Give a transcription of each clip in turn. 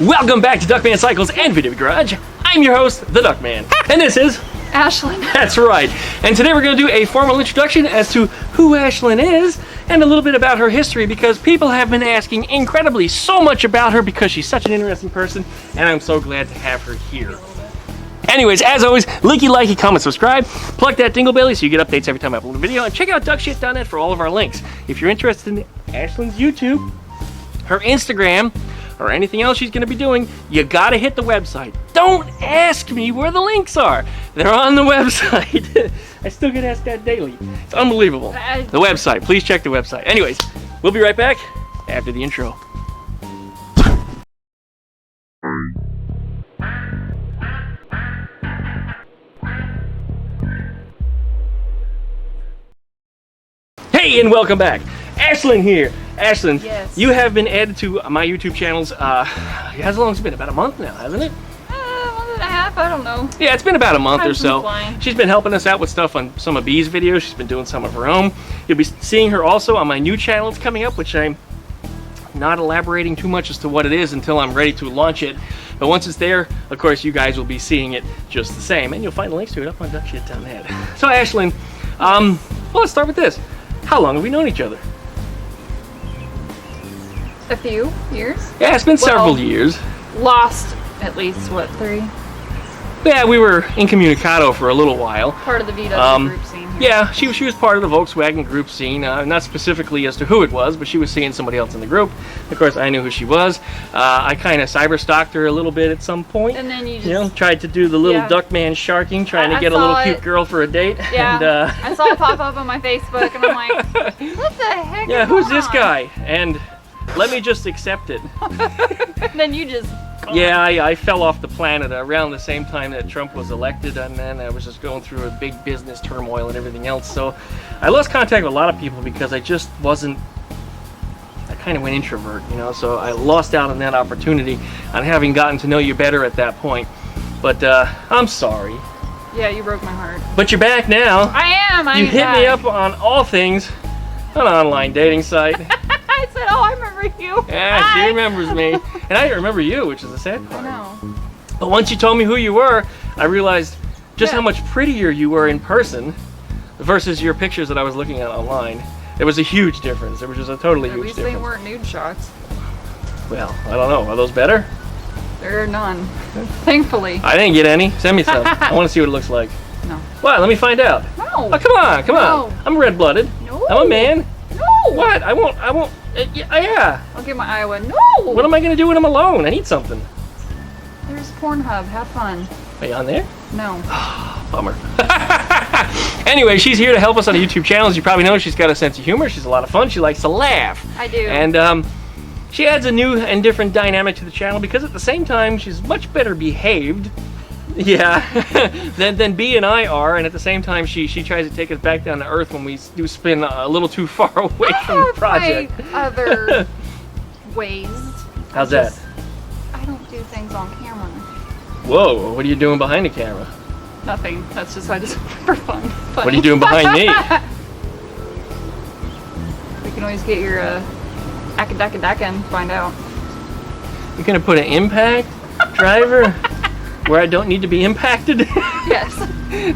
Welcome back to DuckmanCycles and Video Garage. I'm your host, the Duckman, and this is Aislinn. That's right. And today we're going to do a formal introduction as to who Aislinn is and a little bit about her history, because people have been asking incredibly so much about her because she's such an interesting person, and I'm so glad to have her here. Anyways, as always, likey, comment, subscribe, plug that dingle belly so you get updates every time I upload a video, and check out duckshit.net for all of our links. If you're interested in Aislinn's YouTube, her Instagram, or anything else she's going to be doing, you gotta hit the website. Don't ask me where the links are. They're on the website. I still get asked that daily. It's unbelievable. The website. Please check the website. Anyways, we'll be right back after the intro. Hey, and welcome back. Aislinn here. Aislinn, yes. You have been added to my YouTube channels, how long has it been? About a month now, hasn't it? A month and a half, I don't know. Yeah, it's been about a month or so. Flying. She's been helping us out with stuff on some of B's videos. She's been doing some of her own. You'll be seeing her also on my new channel that's coming up, which I'm not elaborating too much as to what it is until I'm ready to launch it. But once it's there, of course, you guys will be seeing it just the same. And you'll find the links to it up on duckshit.net. So Aislinn, well, let's start with this. How long have we known each other? A few years? Yeah, it's been several years. Lost at least, what, 3? Yeah, we were incommunicado for a little while. Part of the VW group scene here. Yeah, she was part of the Volkswagen group scene. Not specifically as to who it was, but she was seeing somebody else in the group. Of course, I knew who she was. I kind of cyber stalked her a little bit at some point. And then you just... tried to do the little Duckman sharking, trying to get a little cute girl for a date. Yeah, and, I saw it pop up on my Facebook, and I'm like, what the heck yeah, is who's going this on? guy? And let me just accept it. Then you just... Yeah, I fell off the planet around the same time that Trump was elected, and then I was just going through a big business turmoil and everything else. So I lost contact with a lot of people because I just wasn't, I kind of went introvert, you know, so I lost out on that opportunity on having gotten to know you better at that point. But I'm sorry. Yeah, you broke my heart. But you're back now. I am. You hit me up on all things, an online dating site. I said, oh, I remember you. Yeah, Hi. she remembers me. And I didn't remember you, which is the sad part. I know. But once you told me who you were, I realized just how much prettier you were in person versus your pictures that I was looking at online. There was a huge difference. There was just a totally huge difference. At least they weren't nude shots. Well, I don't know. Are those better? There are none. Thankfully. I didn't get any. Send me some. I want to see what it looks like. No. What? Let me find out. No. Oh, come on. No. I'm red-blooded. No. I'm a man. No. What? I won't. Yeah. I'll get my Iowa. No. What am I going to do when I'm alone? I need something. There's Pornhub. Have fun. Are you on there? No. Bummer. Anyway, she's here to help us on the YouTube channel. As you probably know, she's got a sense of humor. She's a lot of fun. She likes to laugh. I do. And she adds a new and different dynamic to the channel because at the same time, she's much better behaved. Yeah, than B and I are, and at the same time, she tries to take us back down to earth when we do spin a little too far away from the project. My other ways. How's that? I don't do things on camera. Whoa, what are you doing behind the camera? Nothing. That's just I just for fun. What are you doing behind me? We can always get your Akadaka and find out. You're gonna put an impact driver where I don't need to be impacted? Yes.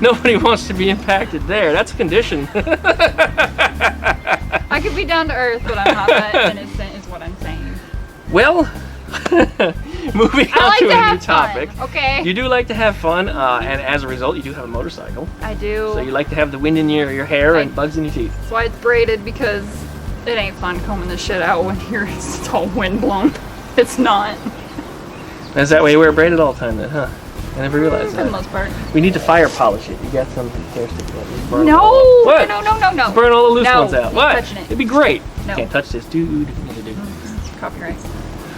Nobody wants to be impacted there. That's a condition. I could be down to earth, but I'm not that innocent is what I'm saying. Well, moving on to a new topic. Fun, okay. You do like to have fun, and as a result, you do have a motorcycle. I do. So you like to have the wind in your hair and bugs in your teeth. That's why it's braided, because it ain't fun combing this shit out when it's all wind blown. It's not. Is that why you wear it braided all the time then, huh? I never realized For that. the most part. We need to fire polish it. You got some hair stick that burn. No! What? No. Burn all the loose ones out. No, What? touching it. It'd be great. No. Can't touch this, dude. Copyright.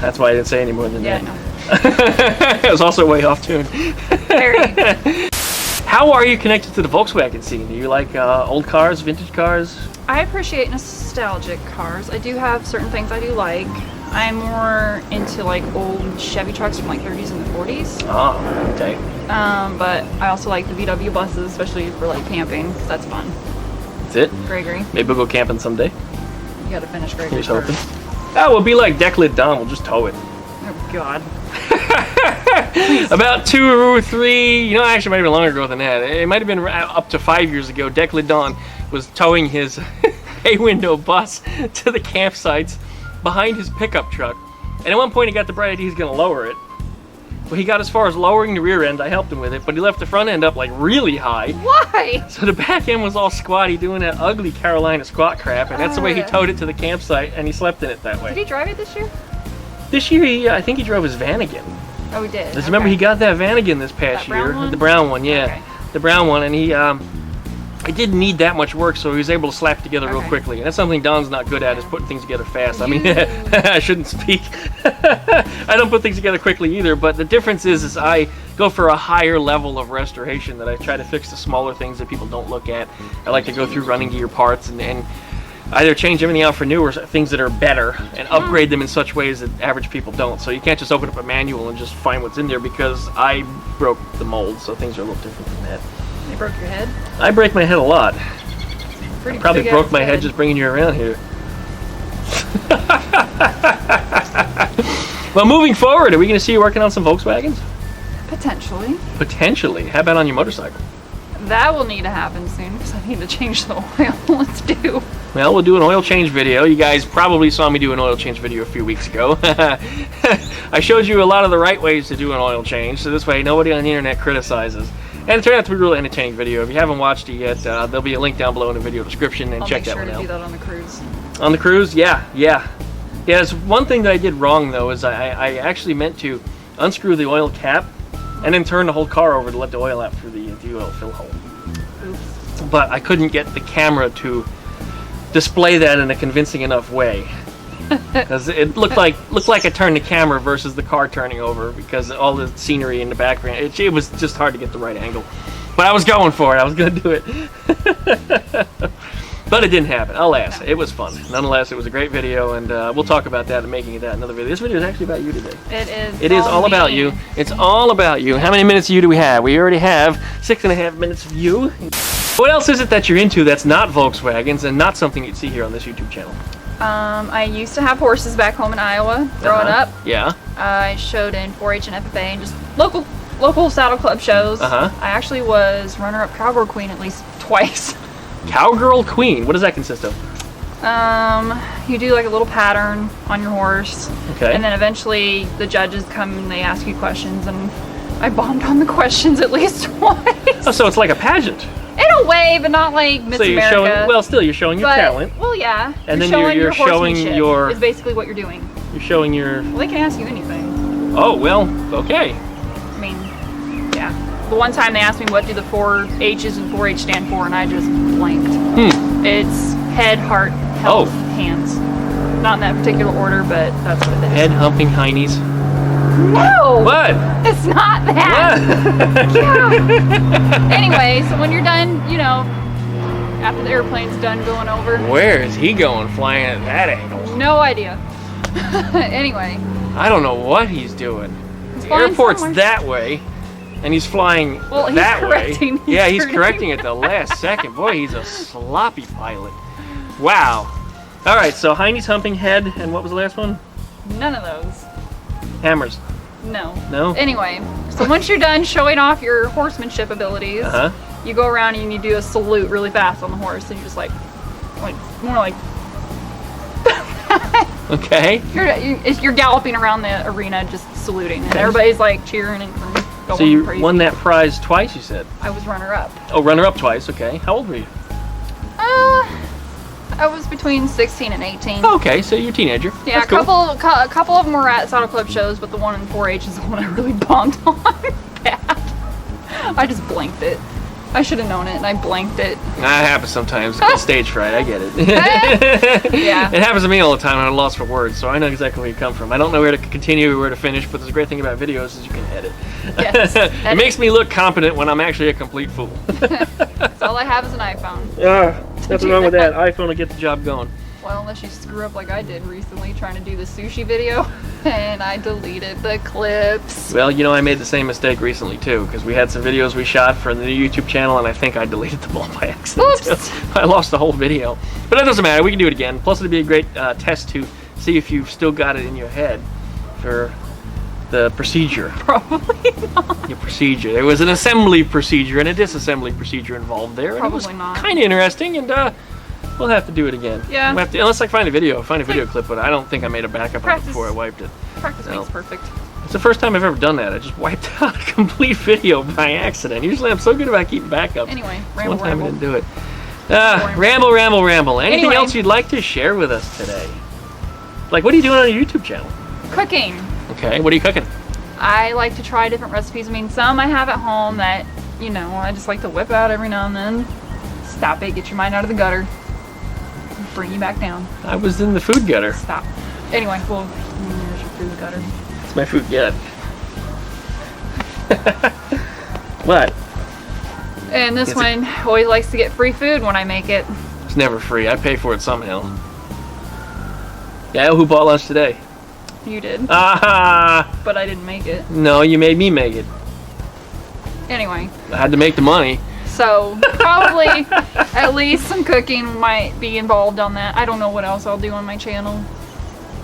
That's why I didn't say any more than Yeah, that. no. It was also way off tune. Very. How are you connected to the Volkswagen scene? Do you like old cars, vintage cars? I appreciate nostalgic cars. I do have certain things I do like. I'm more into like old Chevy trucks from like 30s and the 40s. Ah, okay. But I also like the VW buses, especially for like camping. That's fun. That's it? Gregory. Maybe we'll go camping someday. gotta finish great. Here's hoping. Oh, we'll be like Decklid Don. We'll just tow it. Oh God. About 2 or 3, you know, actually it might have been longer ago than that. It might have been up to 5 years ago. Decklid Don was towing his A-window bus to the campsites behind his pickup truck. And at one point he got the bright idea he's gonna lower it. Well, he got as far as lowering the rear end. I helped him with it, but he left the front end up like really high. Why? So the back end was all squatty, doing that ugly Carolina squat crap, and that's the way he towed it to the campsite, and he slept in it that way. Did he drive it this year? This year, I think he drove his van again. Oh, he did. Just remember, he got that van again this past That brown year. one? The brown one, yeah. Okay. The brown one, and he it didn't need that much work, so he was able to slap it together real Okay. quickly. And that's something Don's not good at, is putting things together fast. I mean, You- I shouldn't speak. I don't put things together quickly either, but the difference is I go for a higher level of restoration, that I try to fix the smaller things that people don't look at. I like to go through running gear parts and either change everything out for new or things that are better and upgrade them in such ways that average people don't. So you can't just open up a manual and just find what's in there, because I broke the mold, so things are a little different than that. You broke your head? I break my head a lot. Pretty Probably big broke ass my head just bringing you around here. Well, moving forward, are we going to see you working on some Volkswagens? Potentially. Potentially. How about on your motorcycle? That will need to happen soon because I need to change the oil. Let's do. Well, we'll do an oil change video. You guys probably saw me do an oil change video a few weeks ago. I showed you a lot of the right ways to do an oil change, so this way nobody on the internet criticizes. And it turned out to be a really entertaining video. If you haven't watched it yet, there'll be a link down below in the video description, and I'll check make that sure one to out. do that on the cruise. On the cruise? Yeah. There's one thing that I did wrong, though, is I actually meant to unscrew the oil cap and then turn the whole car over to let the oil out through the oil fill hole. Oops. But I couldn't get the camera to display that in a convincing enough way, because it looked like I turned the camera versus the car turning over, because all the scenery in the background, it was just hard to get the right angle. But I was going for it. I was going to do it. But it didn't happen. Alas, it was fun. Nonetheless, it was a great video, and we'll talk about that and making that another video. This video is actually about you today. It is. It is all about you. It's all about you. How many minutes of you do we have? We already have 6.5 minutes of you. What else is it that you're into that's not Volkswagens and not something you'd see here on this YouTube channel? I used to have horses back home in Iowa growing up. Yeah. I showed in 4-H and FFA and just local saddle club shows. Uh-huh. I actually was runner-up cowgirl queen at least twice. Cowgirl Queen. What does that consist of? You do like a little pattern on your horse. Okay. And then eventually the judges come and they ask you questions, and I bombed on the questions at least twice. Oh, so it's like a pageant. In a way, but not like Miss So you're America. showing, well, still you're showing your but, talent. Well, yeah. And then showing you're your showing horsemanship your- is basically what you're doing. You're showing your. Well, they can ask you anything. Oh well, okay. I mean, yeah. The one time they asked me what do the 4 H's and 4-H stand for, and I just blanked. It's head, heart, health, hands. Not in that particular order, but that's what it is. Head humping heinies. No! What? It's not that! Yeah. Anyway, so when you're done, you know, after the airplane's done going over. Where is he going flying at that angle? No idea. Anyway. I don't know what he's doing. He's The flying airport's somewhere. that way, and he's flying Well, he's that correcting. way. He's Yeah, he's correcting. correcting at the last second. Boy, he's a sloppy pilot. Wow. All right, so Heine's humping head, and what was the last one? None of those. Hammers. No. No? Anyway, so once you're done showing off your horsemanship abilities, you go around and you do a salute really fast on the horse, and you're just like more like Okay. you're galloping around the arena just saluting, and everybody's like cheering and going So you crazy. won that prize twice, you said? I was runner-up. Oh, runner-up twice, okay. How old were you? I was between 16 and 18. Oh, okay, so you're a teenager. Yeah, That's cool. a couple of them were at saddle club shows, but the one in 4-H is the one I really bombed on bad. I just blanked it. I should have known it, and I blanked it. That happens sometimes. It's stage fright, I get it. Yeah. It happens to me all the time, and I'm lost for words, so I know exactly where you come from. I don't know where to continue, where to finish, but the great thing about videos is you can edit. Yes, It edit. makes me look competent when I'm actually a complete fool. That's all I have is an iPhone. Nothing wrong with that. iPhone will get the job going. Well, unless you screw up like I did recently trying to do the sushi video and I deleted the clips. Well, you know, I made the same mistake recently too, because we had some videos we shot for the YouTube channel and I think I deleted them all by accident. Oops. I lost the whole video. But that doesn't matter, we can do it again. Plus it'd be a great test to see if you've still got it in your head for the procedure. Probably not. Your procedure. There was an assembly procedure and a disassembly procedure involved there. Probably and it was not. kind of interesting, and we'll have to do it again. Yeah. We'll have to, unless I find a video clip, but I don't think I made a backup of it Practice. before I wiped it. Practice No. makes perfect. It's the first time I've ever done that. I just wiped out a complete video by accident. Usually I'm so good about keeping backups. Anyway, One time I ramble. didn't do it. Boring. Ramble. Anything Anyway. else you'd like to share with us today? Like, what are you doing on your YouTube channel? Cooking. Okay, what are you cooking? I like to try different recipes. I mean, some I have at home that, you know, I just like to whip out every now and then. Stop it, get your mind out of the gutter. Bring you back down. I was in the food gutter. Stop. Anyway, well, there's your food gutter. It's my food gut. What? And this Is it- one always likes to get free food when I make it. It's never free. I pay for it somehow. Yeah, who bought lunch today? You did, Ah! but I didn't make it. No, you made me make it. Anyway, I had to make the money. so probably at least some cooking might be involved on that. I don't know what else I'll do on my channel.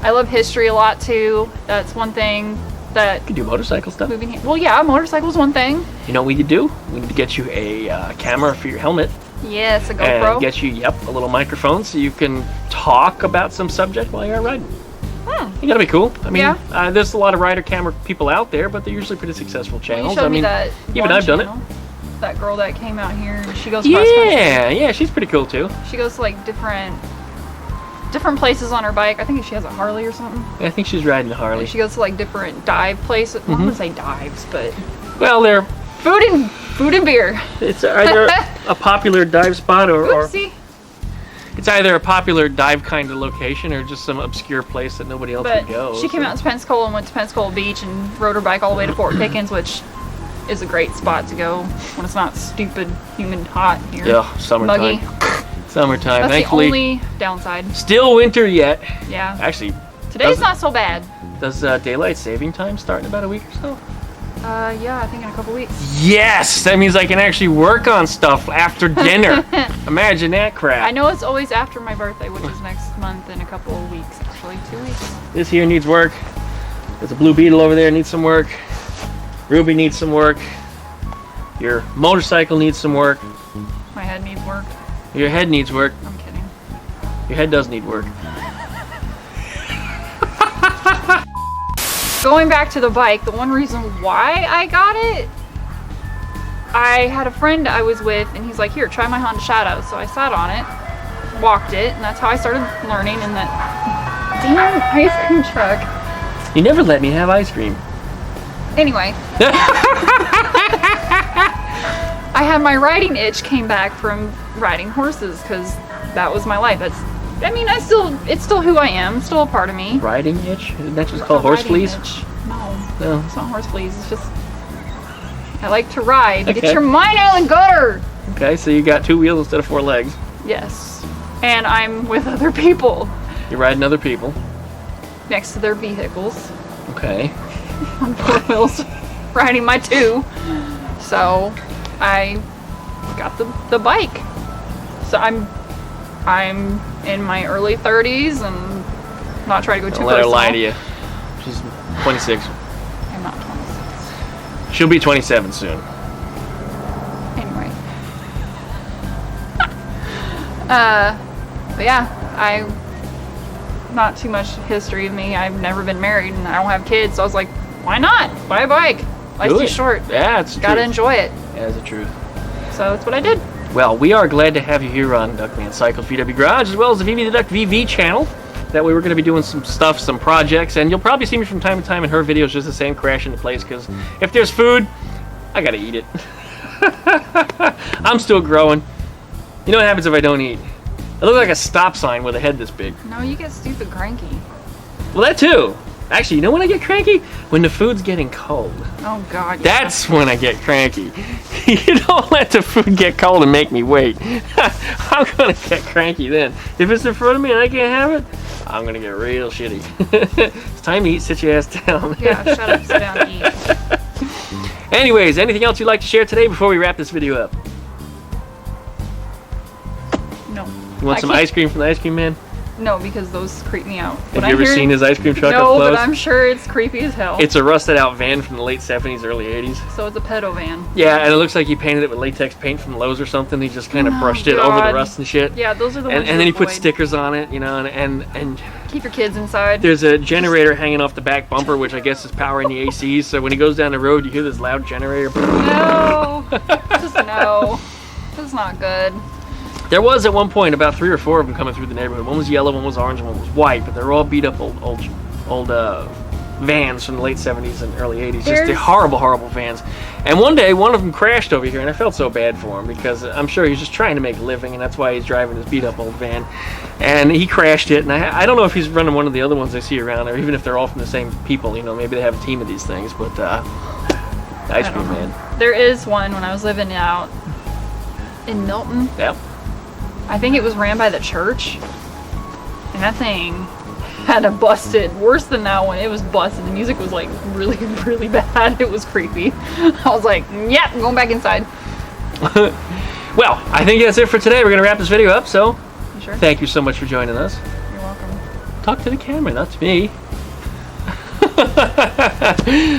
I love history a lot too. That's one thing that You can do motorcycle stuff. moving here. Well, yeah, motorcycle's one thing. You know what we could do? We need to get you a camera for your helmet. Yes, a And GoPro. get you, a little microphone so you can talk about some subject while you're riding. You gotta be cool. I mean, Yeah. there's a lot of rider camera people out there, but they're usually pretty successful You channels. showed I me mean, that even one I've done it. channel. That girl that came out here, and she goes cross country. Yeah, she's pretty cool too. She goes to like different places on her bike. I think she has a Harley or something. I think she's riding a Harley. She goes to like different dive places. Well, I'm gonna say dives, but Well, food and beer. it's either a popular dive spot or Oopsie. it's either a popular dive kind of location or just some obscure place that nobody else But would go. she came out to Pensacola and went to Pensacola Beach and rode her bike all the way to Fort Pickens, which is a great spot to go when it's not stupid, humid, hot here. Yeah, summertime. Muggy. Summertime. That's Thankfully, the only downside. still winter yet. Yeah. Actually, Today's doesn't- not so bad. does daylight saving time start in about a week or so? Yeah, I think in a couple weeks. Yes, that means I can actually work on stuff after dinner. Imagine that crap. I know it's always after my birthday, which is next month in a couple of weeks, actually, 2 weeks. This here needs work. There's a Blue Beetle over there needs some work. Ruby needs some work. Your motorcycle needs some work. My head needs work. Your head needs work. I'm kidding. Your head does need work. Going back to the bike, the one reason why I got it, I had a friend I was with, and he's like, here, try my Honda Shadow. So I sat on it, walked it, and that's how I started learning in that damn ice cream truck. You never let me have ice cream. Anyway. I had my riding itch came back from riding horses, because that was my life. It's still who I am, still a part of me. Riding itch? Isn't that just called A horse riding fleas? itch. No, No. it's not horse fleas. It's just I like to ride. Okay. Get your mind out of the gutter. Okay, so you got 2 wheels instead of 4 legs. Yes, and I'm with other people You're riding other people. next to their vehicles Okay. on 4 wheels, riding my 2. So I got the bike. So I'm in my early 30s and not trying to go too Don't let her personal. lie to you. She's 26. I'm not 26. She'll be 27 soon. Anyway. But yeah, not too much history of me. I've never been married and I don't have kids, so I was like, why not? Buy a bike. Life's Do too it. short. Yeah, it's the Gotta truth. enjoy it. Yeah, it's the truth. So that's what I did. Well, we are glad to have you here on DuckmanCycles VW Garage, as well as the VV the Duck VV channel. That way we're going to be doing some stuff, some projects, and you'll probably see me from time to time in her videos just the same, crash into place, because if there's food, I got to eat it. I'm still growing. You know what happens if I don't eat? I look like a stop sign with a head this big. No, you get stupid cranky. Well, that too. Actually, you know when I get cranky? When the food's getting cold. Oh God. That's when I get cranky. You don't let the food get cold and make me wait. I'm gonna get cranky then. If it's in front of me and I can't have it, I'm gonna get real shitty. It's time to eat. Sit your ass down. Yeah, shut up, sit down, and eat. Anyways, anything else you'd like to share today before we wrap this video up? No. You want some ice cream from the ice cream man? No, because those creep me out. Have you ever seen his ice cream truck up No, close? but I'm sure it's creepy as hell. It's a rusted out van from the late 70s, early 80s. So it's a pedo van. Yeah, and it looks like he painted it with latex paint from Lowe's or something. He just kind of brushed it over the rust and shit. Yeah, those are the ones. And then he put stickers on it, you know, and keep your kids inside. there's a generator hanging off the back bumper, which I guess is powering the ACs. So when he goes down the road, you hear this loud generator. No, just no. That's not good. There was at one point about 3 or 4 of them coming through the neighborhood. One was yellow, one was orange, and one was white. But they're all beat up old vans from the late 70s and early 80s. Just the horrible vans. And one day, one of them crashed over here, and I felt so bad for him because I'm sure he's just trying to make a living, and that's why he's driving this beat up old van. And he crashed it, and I don't know if he's running one of the other ones I see around, or even if they're all from the same people. You know, maybe they have a team of these things. But ice cream man. There is one when I was living out in Milton. Yep. I think it was ran by the church, and that thing had a busted, worse than that one. It was busted. The music was like really, really bad. It was creepy. I was like, yep, I'm going back inside. Well, I think that's it for today. We're going to wrap this video up, so You sure? thank you so much for joining us. You're welcome. Talk to the camera, not to me.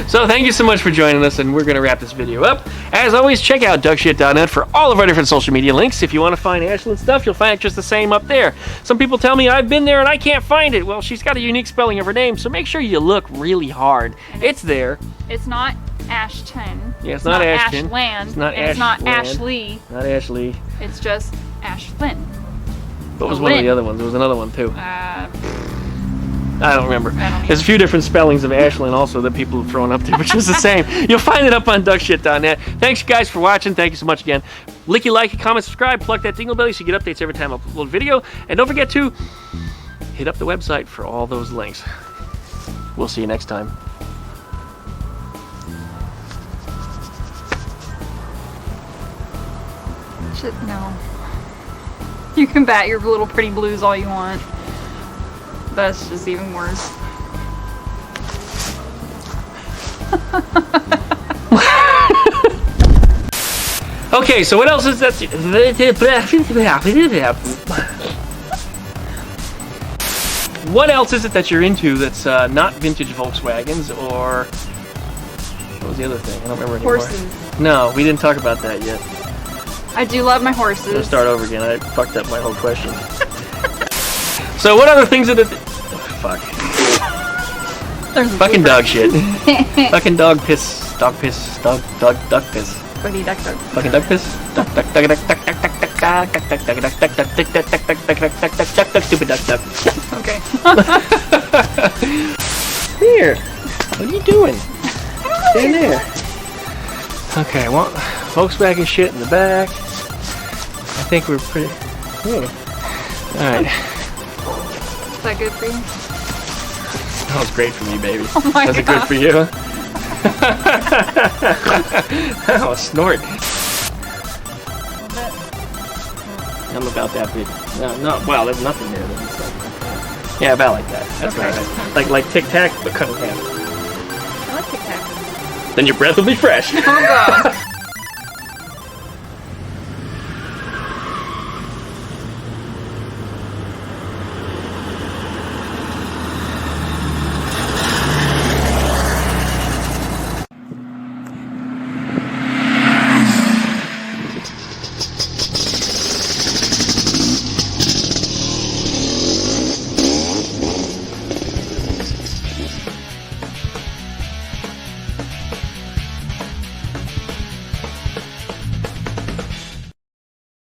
So thank you so much for joining us, and we're going to wrap this video up. As always, check out duckshit.net for all of our different social media links. If you want to find Aislinn stuff, you'll find it just the same up there. Some people tell me I've been there and I can't find it. Well, she's got a unique spelling of her name, so make sure you look really hard. It's there. It's not Ashton. Yeah, it's not Ashton. Ashland. It's not and it's not Ashland. Ashley. Not Ashley. It's just Ashlyn. What was one of the other ones? There was another one too. I don't remember. don't There's a few different spellings of Aislinn also that people have thrown up there, which is the same. You'll find it up on duckshit.net. Thanks, guys, for watching. Thank you so much again. Licky, like, comment, subscribe, plug that dingle belly so you get updates every time I upload a video. And don't forget to hit up the website for all those links. We'll see you next time. Shit, no. You can bat your little pretty blues all you want. That's just even worse. Okay, so what else is that? What else is it that you're into that's not vintage Volkswagens or what was the other thing? I don't remember anymore. Horses. No, we didn't talk about that yet. I do love my horses. Let's start over again. I fucked up my whole question. So what other things are the fuck? There's Fucking dog shit. Fucking dog piss. Dog piss. Duck piss. Fucking duck. Fucking duck piss. Duck stupid duck. Okay. Here. What are you doing? Stand there. Okay, I want Volkswagen shit in the back. I think we're pretty. Alright. Is that good for you? That was great for me, baby. Oh my Was it God. good for you? That was snort. I'm about that big. No, well, there's nothing there. Yeah, about like that. That's Okay. right. Like Tic Tac, but cut in half. I like Tic Tac. Then your breath will be fresh. Oh God.